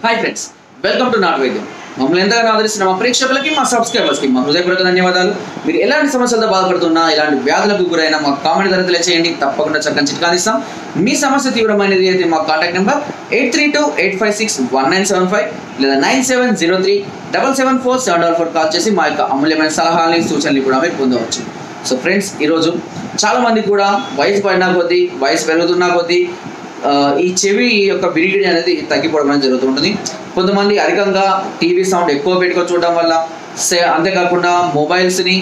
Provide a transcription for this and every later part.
Hi friends, welcome to not వైద్యం. మమ్మల్ని ఎంతగానో ఆదరిస్తున్న మా ప్రేక్షకులకి, మా సబ్స్క్రైబర్స్కి మా హృదయపూర్వక ధన్యవాదాలు. మీరు ఎలాంటి సమస్యలతో బాధపడుతున్నా, ఇలాంటి వ్యాధులకు గురైనా మా కామెంట్ ద్వారా తెలియజేయండి. తప్పకుండా చక్కని చిట్కా ఇస్తాం. మీ సమస్య తీవ్రమైనది అయితే మా కాంటాక్ట్ నెంబర్ 8328561975 లేదా 9703774744 కాల్ చేసి మా యొక్క అమూల్యమైన సలహాలని, సూచనలు కూడా మీరు పొందవచ్చు. సో ఫ్రెండ్స్, ఈరోజు చాలామంది కూడా వయసు పడినా కొద్దీ, వయసు పెరుగుతున్నా కొద్దీ ఈ చెవి యొక్క వినికిడి అనేది తగ్గిపోవడం అనేది జరుగుతుంటుంది. కొంతమంది అధికంగా టీవీ సౌండ్ ఎక్కువ పెట్టుకొని చూడడం వల్ల, అంతేకాకుండా మొబైల్స్ని,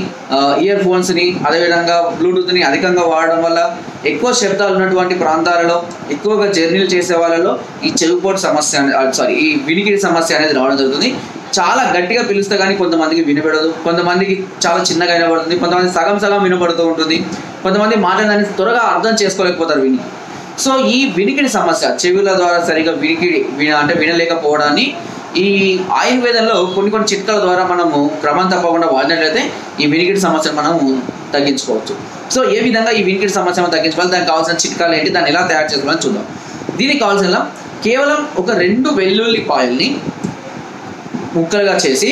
ఇయర్ ఫోన్స్ని, అదేవిధంగా బ్లూటూత్ని అధికంగా వాడడం వల్ల, ఎక్కువ శబ్దాలు ఉన్నటువంటి ప్రాంతాలలో, ఎక్కువగా జర్నీలు చేసే వాళ్ళలో ఈ చెవిపోటు సమస్య ఈ వినికిడి సమస్య అనేది రావడం జరుగుతుంది. చాలా గట్టిగా పిలుస్తే కానీ కొంతమందికి వినపడదు, కొంతమందికి చాలా చిన్నగా వినపడుతుంది, కొంతమంది సగం సగం వినపడుతూ ఉంటుంది, కొంతమంది మాట్లాడడానికి త్వరగా అర్థం చేసుకోలేకపోతారు విని. సో ఈ వినికిడి సమస్య, చెవుల ద్వారా సరిగా వినలేకపోవడాన్ని ఈ ఆయుర్వేదంలో కొన్ని చిట్కాల ద్వారా మనము క్రమం తప్పకుండా వాడినట్లయితే ఈ వినికిడి సమస్యను మనము తగ్గించుకోవచ్చు. సో ఏ విధంగా ఈ వినికిడి సమస్యను తగ్గించుకోవాలి, దానికి కావాల్సిన చిట్కాలు ఏంటి, దాన్ని ఎలా తయారు చేసుకోవాలని చూద్దాం. దీనికి కావాల్సిన కేవలం ఒక 2 వెల్లుల్లిపాయల్ని ముక్కలుగా చేసి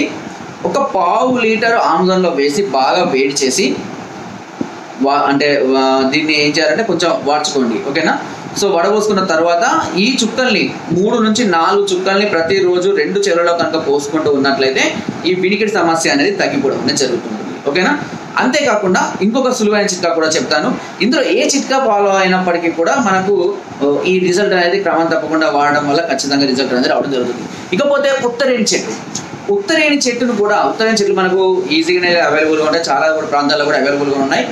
ఒక 1/2 లీటర్ ఆముదంలో వేసి బాగా వేడి చేసి దీన్ని ఏం చేయాలంటే కొంచెం వాడ్చుకోండి, ఓకేనా. సో వడపోసుకున్న తర్వాత ఈ చుక్కల్ని 3 నుంచి 4 చుక్కల్ని ప్రతిరోజు 2 చెవులలో కనుక పోసుకుంటూ ఉన్నట్లయితే ఈ వినికిడి సమస్య అనేది తగ్గిపోవడం అనేది జరుగుతుంది, ఓకేనా. అంతేకాకుండా ఇంకొక సులువైన చిట్కా కూడా చెప్తాను. ఇందులో ఏ చిట్కా ఫాలో అయినప్పటికీ కూడా మనకు ఈ రిజల్ట్ అనేది క్రమం తప్పకుండా వాడడం వల్ల ఖచ్చితంగా రిజల్ట్ అనేది రావడం జరుగుతుంది. ఇకపోతే ఉత్తరేణి చెట్టు. ఉత్తరేణి చెట్టును కూడా, ఉత్తరేణి చెట్లు మనకు ఈజీగానే అవైలబుల్గా ఉంటాయి, చాలా కూడా ప్రాంతాల్లో కూడా అవైలబుల్గా ఉన్నాయి.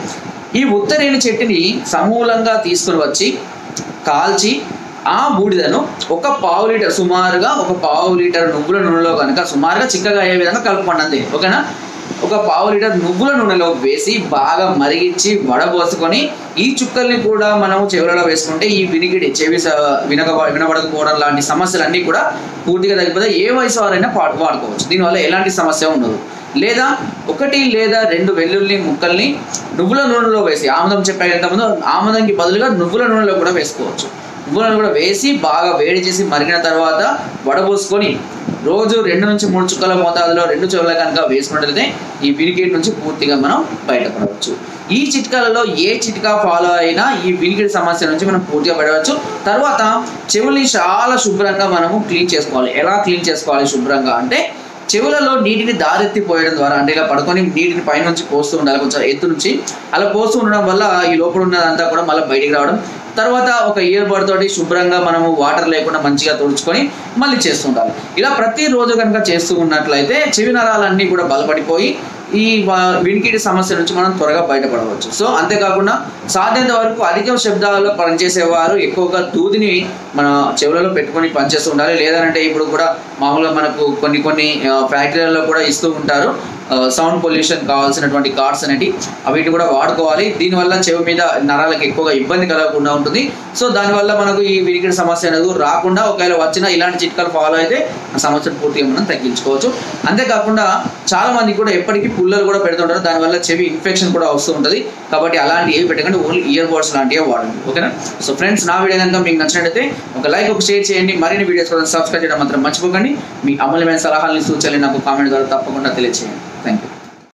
ఈ ఉత్తరేణి చెట్టుని సమూలంగా తీసుకుని వచ్చి కాల్చి ఆ బూడిదను ఒక 1/2 లీటర్, సుమారుగా ఒక 1/2 లీటర్ నువ్వుల నూనెలో కనుక సుమారుగా చిక్కగా అయ్యే విధంగా కలుపుకోండి అంతే, ఓకేనా. ఒక 1/2 లీటర్ నువ్వుల నూనెలో వేసి బాగా మరిగించి వడబోసుకొని ఈ చుక్కల్ని కూడా మనము చెవులలో వేసుకుంటే ఈ వినికిడి, చెవి వినబడకపోవడం లాంటి సమస్యలన్నీ కూడా పూర్తిగా తగ్గిపోతే ఏ వయసు వారైనా వాడుకోవచ్చు. దీనివల్ల ఎలాంటి సమస్య ఉండదు. లేదా 1 లేదా 2 వెల్లుల్లి ముక్కల్ని నువ్వుల నూనెలో వేసి, ఆముదం చెప్పాక ఎంతమంది ఆముదంకి బదులుగా నువ్వుల నూనెలో కూడా వేసుకోవచ్చు. నువ్వుల నూనె కూడా వేసి బాగా వేడి చేసి మరిగిన తర్వాత వడబోసుకొని రోజు 2 నుంచి 3 చుక్కల మోతాదులో 2 చెవుల కనుక వేసుకున్నట్లయితే ఈ వినికిడి నుంచి పూర్తిగా మనం బయటపడవచ్చు. ఈ చిట్కాలలో ఏ చిట్కా ఫాలో అయినా ఈ వినికిడి సమస్య నుంచి మనం పూర్తిగా పడవచ్చు. తర్వాత చెవుల్ని చాలా శుభ్రంగా మనము క్లీన్ చేసుకోవాలి. ఎలా క్లీన్ చేసుకోవాలి శుభ్రంగా అంటే, చెవులలో నీటిని దారెత్తిపోయడం ద్వారా, అంటే ఇలా పడుకొని నీటిని పైనుంచి పోస్తూ ఉండాలి, కొంచెం ఎత్తు నుంచి అలా పోస్తూ ఉండడం వల్ల ఈ లోపల ఉన్నదంతా కూడా మళ్ళీ బయటికి రావడం. తర్వాత ఒక ఇయర్ బడ్ తోటి శుభ్రంగా మనము వాటర్ లేకుండా మంచిగా తుడుచుకొని మళ్ళీ చేస్తూ ఉండాలి. ఇలా ప్రతిరోజు కనుక చేస్తూ ఉన్నట్లయితే చెవి నరాలన్నీ కూడా బలపడిపోయి ఈ వినికిడి సమస్య నుంచి మనం త్వరగా బయటపడవచ్చు. సో అంతేకాకుండా సాధ్యత వరకు అధిక శబ్దాల్లో పనిచేసేవారు ఎక్కువగా దూదిని మన చెవులలో పెట్టుకొని పనిచేస్తూ ఉండాలి. లేదంటే ఇప్పుడు కూడా మామూలుగా మనకు కొన్ని ఫ్యాక్టరీలలో కూడా ఇస్తూ ఉంటారు సౌండ్ పొల్యూషన్ కావాల్సినటువంటి కార్డ్స్ అనేవి, వీటిని కూడా వాడుకోవాలి. దీనివల్ల చెవి మీద నరాలకు ఎక్కువగా ఇబ్బంది కలగకుండా ఉంటుంది. సో దానివల్ల మనకు ఈ వినికిడి సమస్య అనేది రాకుండా, ఒకవేళ వచ్చినా ఇలాంటి చిట్కాలు ఫాలో అయితే ఆ సమస్యను పూర్తిగా మనం తగ్గించుకోవచ్చు. అంతేకాకుండా చాలా మంది కూడా ఎప్పటికీ పుల్లలు కూడా పెడుతుంటారు, దానివల్ల చెవి ఇన్ఫెక్షన్ కూడా వస్తూ ఉంటుంది. కాబట్టి అలాంటి ఏవి పెట్టకండి, ఓన్లీ ఇయర్ బడ్స్ లాంటివి వాడండి, ఓకేనా. సో ఫ్రెండ్స్, నా వీడియో కనుక మీకు నచ్చినట్లయితే ఒక లైక్, ఒక షేర్ చేయండి. మరిన్ని వీడియోస్ కోసం సబ్స్క్రైబ్ చేయడం మాత్రం మర్చిపోకండి. మీ అమూల్యమైన సలహాలని, సూచనలు నాకు కామెంట్ ద్వారా తప్పకుండా తెలియజేయండి. Thank you.